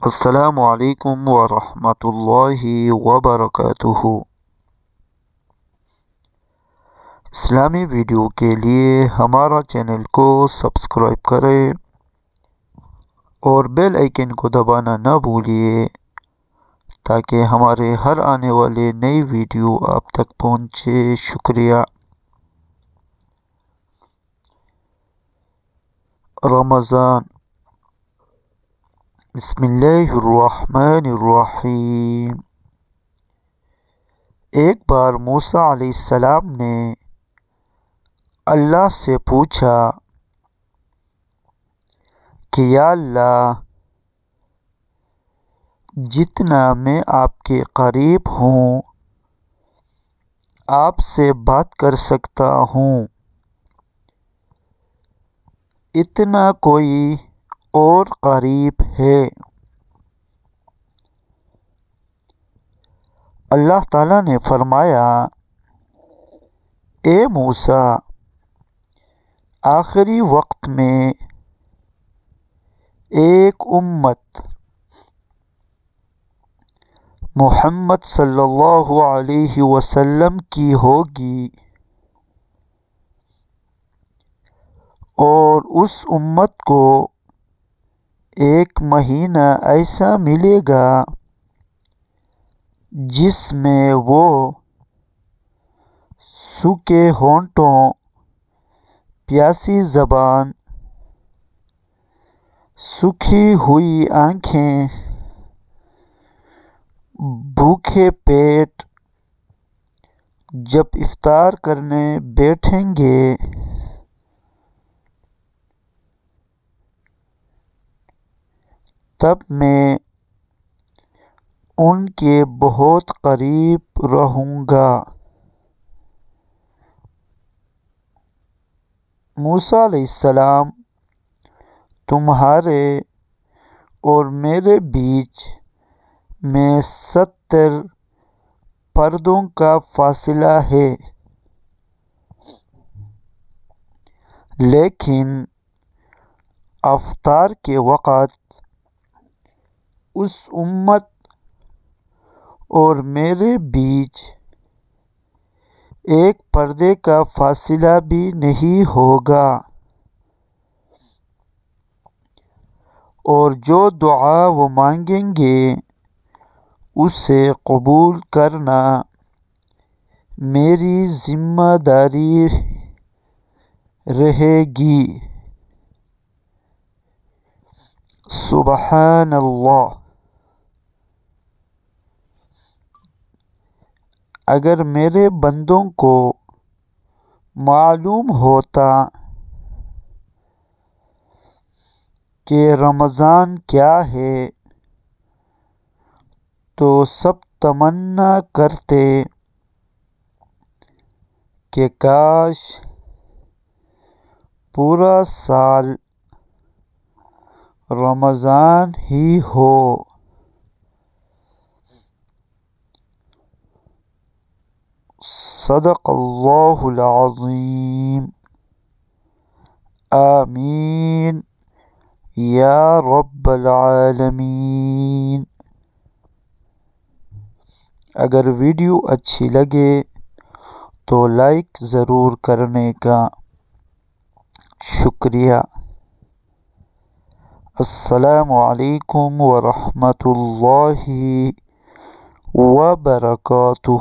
السلام علیکم ورحمۃ اللہ وبرکاتہ۔ اسلامی ویڈیو کے لیے ہمارا چینل کو سبسکرائب کریں اور بیل آئیکن کو دبانا نہ بھولیے تاکہ ہمارے ہر آنے والے نئی ویڈیو آپ تک پہنچے۔ شکریہ۔ رمضان۔ بسم اللہ الرحمن الرحیم۔ ایک بار موسیٰ علیہ السلام نے اللہ سے پوچھا کہ یا اللہ، جتنا میں آپ کے قریب ہوں آپ سے بات کر سکتا ہوں، اتنا کوئی اور قریب ہے؟ اللہ تعالیٰ نے فرمایا، اے موسیٰ، آخری وقت میں ایک امت محمد صلی اللہ علیہ وسلم کی ہوگی، اور اس امت کو ایک مہینہ ایسا ملے گا جس میں وہ سوکھے ہونٹوں، پیاسی زبان، سوکھی ہوئی آنکھیں، بھوکے پیٹ جب افطار کرنے بیٹھیں گے تب میں ان کے بہت قریب رہوں گا۔ موسیٰ علیہ السلام، تمہارے اور میرے بیچ میں 70 پردوں کا فاصلہ ہے، لیکن افطار کے وقت اس امت اور میرے بیچ ایک پردے کا فاصلہ بھی نہیں ہوگا، اور جو دعا وہ مانگیں گے اسے قبول کرنا میری ذمہ داری رہے گی۔ سبحان اللہ۔ اگر میرے بندوں کو معلوم ہوتا کہ رمضان کیا ہے تو سب تمنا کرتے کہ کاش پورا سال رمضان ہی ہو۔ صدق اللہ العظیم۔ آمین یا رب العالمین۔ اگر ویڈیو اچھی لگے تو لائک ضرور کرنے کا۔ شکریہ۔ السلام علیکم ورحمۃ اللہ وبرکاتہ۔